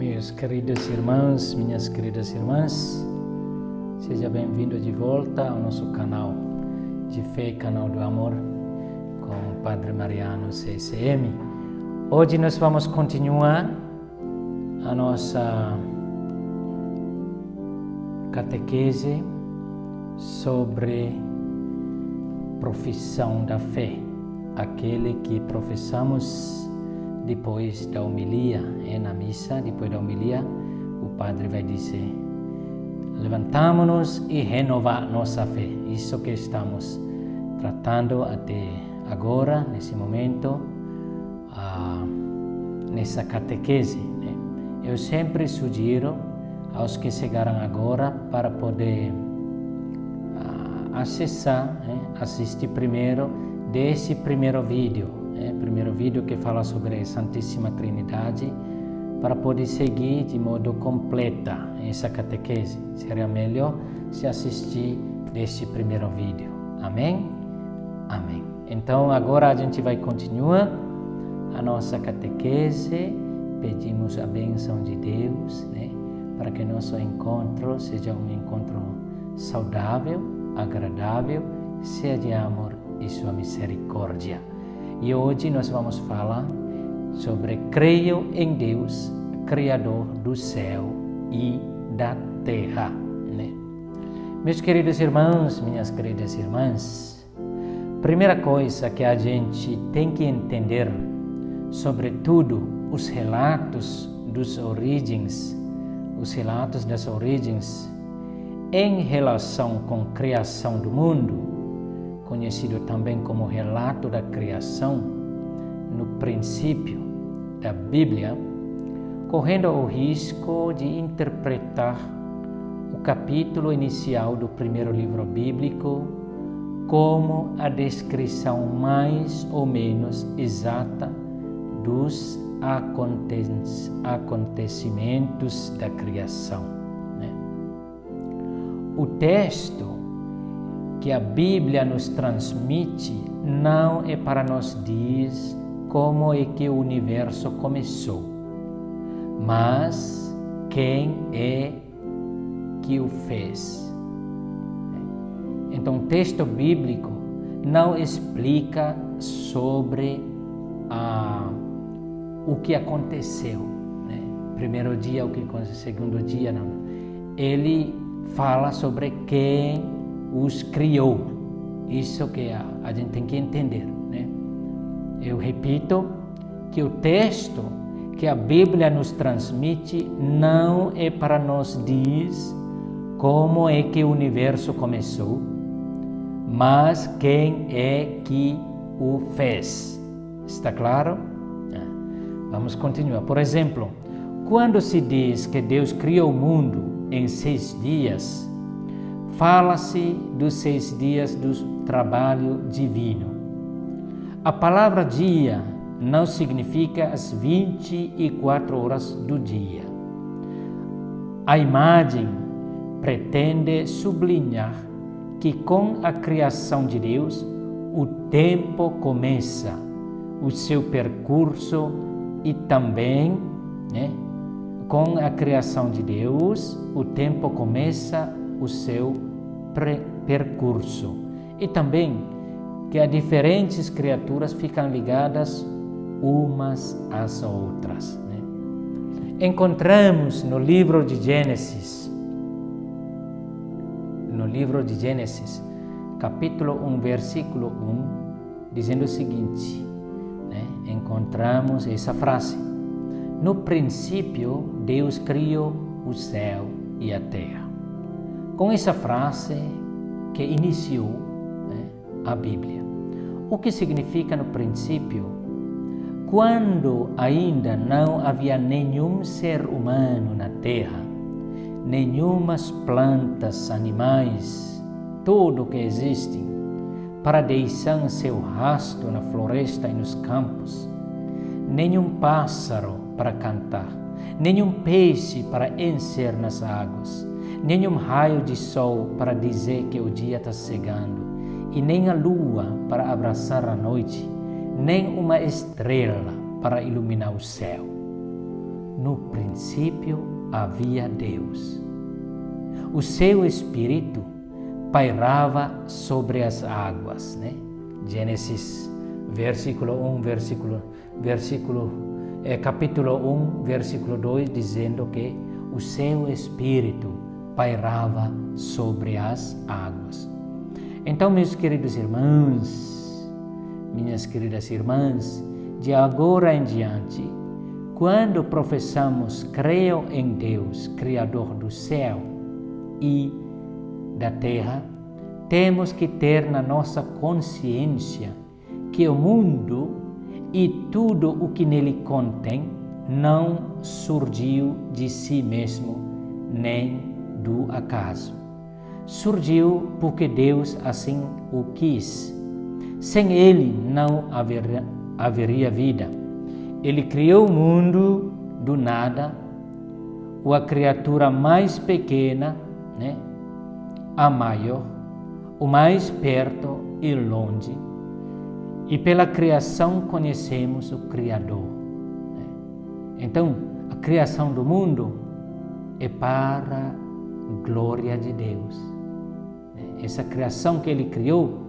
Meus queridos irmãos, minhas queridas irmãs, seja bem-vindo de volta ao nosso canal de fé, canal do amor, com o Padre Mariano CCM. Hoje nós vamos continuar a nossa catequese sobre profissão da fé, aquele que professamos depois da homilia, na missa, depois da homilia, o padre vai dizer: levantamos-nos e renovar nossa fé. Isso que estamos tratando até agora, nesse momento, nessa catequese. Eu sempre sugiro aos que chegaram agora para poder acessar, assistir primeiro desse primeiro vídeo que fala sobre a Santíssima Trindade, para poder seguir de modo completa essa catequese. Seria melhor se assistir desse primeiro vídeo. Amém? Amém. Então agora a gente vai continuar a nossa catequese. Pedimos a bênção de Deus, para que nosso encontro seja um encontro saudável, agradável, cheio de amor e sua misericórdia. E hoje nós vamos falar sobre creio em Deus, Criador do céu e da terra. Meus queridos irmãos, minhas queridas irmãs, primeira coisa que a gente tem que entender, sobretudo os relatos das origens em relação com a criação do mundo, conhecido também como relato da criação, no princípio da Bíblia, correndo o risco de interpretar o capítulo inicial do primeiro livro bíblico como a descrição mais ou menos exata dos acontecimentos da criação. O texto que a Bíblia nos transmite não é para nos dizer como é que o universo começou, mas quem é que o fez. Então, o texto bíblico não explica sobre o que aconteceu, primeiro dia, o que aconteceu, segundo dia, não. Ele fala sobre quem os criou. Isso que a gente tem que entender, Eu repito que o texto que a Bíblia nos transmite não é para nos dizer como é que o universo começou, mas quem é que o fez. Está claro? Vamos continuar. Por exemplo, quando se diz que Deus criou o mundo em 6 dias, fala-se dos 6 dias do trabalho divino. A palavra dia não significa as 24 horas do dia. A imagem pretende sublinhar que com a criação de Deus, o tempo começa o seu percurso e também, com a criação de Deus, o tempo começa o seu percurso. E também que as diferentes criaturas ficam ligadas umas às outras. Encontramos no livro de Gênesis, capítulo 1, versículo 1, dizendo o seguinte, encontramos essa frase: no princípio, Deus criou o céu e a terra. Com essa frase que iniciou a Bíblia. O que significa no princípio? Quando ainda não havia nenhum ser humano na terra, nenhumas plantas, animais, tudo que existe, para deixar seu rastro na floresta e nos campos, nenhum pássaro para cantar, nenhum peixe para encher nas águas, nenhum raio de sol para dizer que o dia está chegando, e nem a lua para abraçar a noite, nem uma estrela para iluminar o céu. no princípio havia Deus. O seu Espírito pairava sobre as águas, né? Gênesis, capítulo 1, versículo 2, dizendo que o seu Espírito pairava sobre as águas. Então, meus queridos irmãos, minhas queridas irmãs, de agora em diante, quando professamos creio em Deus, Criador do céu e da terra, temos que ter na nossa consciência que o mundo e tudo o que nele contém não surgiu de si mesmo, nem do acaso. Surgiu porque Deus assim o quis. Sem Ele não haveria vida. Ele criou o mundo do nada, ou a criatura mais pequena, né, a maior, o mais perto e longe. E pela criação conhecemos o Criador. Então, a criação do mundo é para a glória de Deus. Essa criação que Ele criou,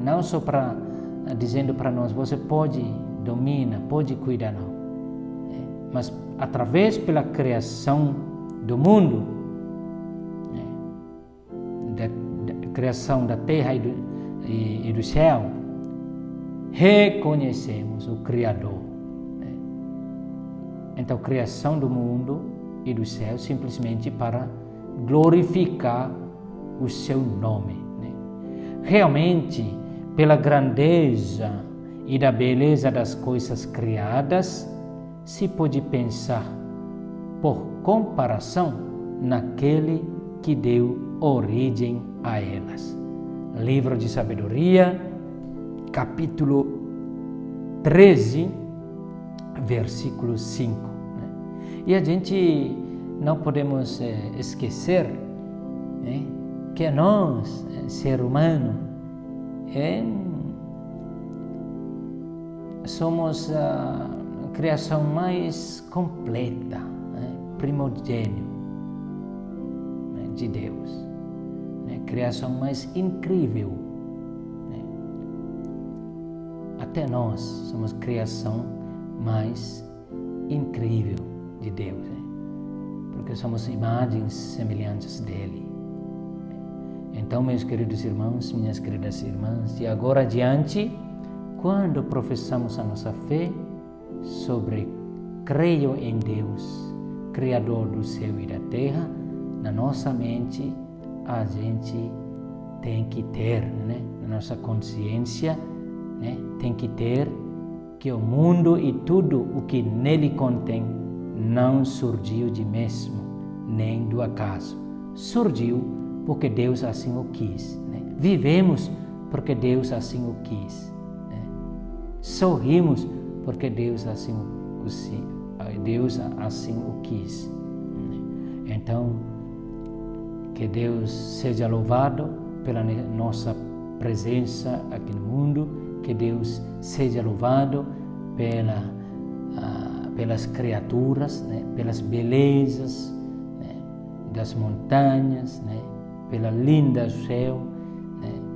não só para dizendo para nós, você pode domina, pode cuidar, não. Mas através pela criação do mundo, da criação da terra e do céu, reconhecemos o Criador. Então, a criação do mundo e do céu simplesmente para glorificar o seu nome. Realmente, pela grandeza e da beleza das coisas criadas, se pode pensar, por comparação, naquele que deu origem a elas. Livro de Sabedoria, capítulo 13, versículo 5. E a gente não podemos esquecer que nós, ser humano, somos a criação mais completa, primogênio de Deus, criação mais incrível. Até nós somos criação mais incrível de Deus, porque somos imagens semelhantes dele. Então, meus queridos irmãos, minhas queridas irmãs, de agora adiante, quando professamos a nossa fé sobre creio em Deus, Criador do céu e da terra, na nossa mente a gente tem que ter, na nossa consciência, tem que ter que o mundo e tudo o que nele contém não surgiu de mesmo, nem do acaso. Surgiu porque Deus assim o quis. Vivemos porque Deus assim o quis. Sorrimos porque Deus assim o quis. Então, que Deus seja louvado pela nossa presença aqui no mundo, que Deus seja louvado pelas criaturas, pelas belezas das montanhas, pela linda céu,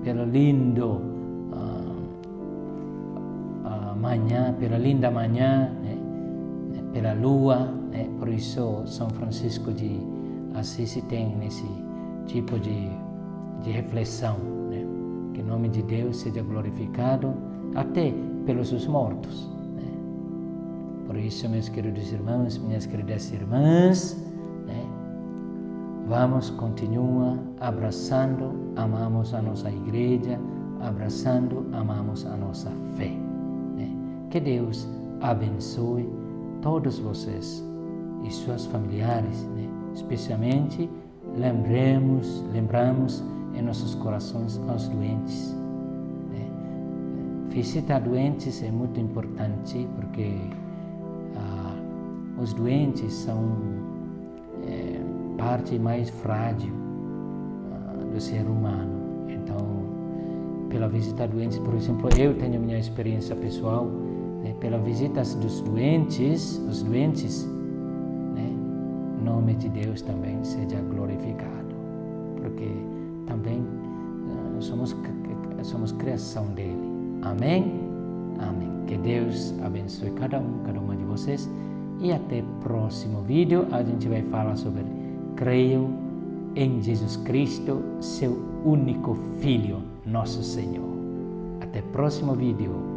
pela lindo manhã, pela linda manhã, pela lua. Por isso São Francisco de Assis tem esse tipo de reflexão, que o nome de Deus seja glorificado até pelos os mortos. Por isso, meus queridos irmãos, minhas queridas irmãs, vamos continuar abraçando, amamos a nossa igreja, abraçando, amamos a nossa fé. Que Deus abençoe todos vocês e seus familiares, especialmente lembramos em nossos corações aos doentes. Visitar doentes é muito importante porque os doentes são parte mais frágil do ser humano. Então, pela visita a doentes, por exemplo, eu tenho minha experiência pessoal, pela visita dos doentes, os doentes nome de Deus também seja glorificado, porque também somos criação dele. Amém? Amém. Que Deus abençoe cada uma de vocês, e até o próximo vídeo. A gente vai falar sobre creio em Jesus Cristo, seu único Filho, nosso Senhor. Até o próximo vídeo.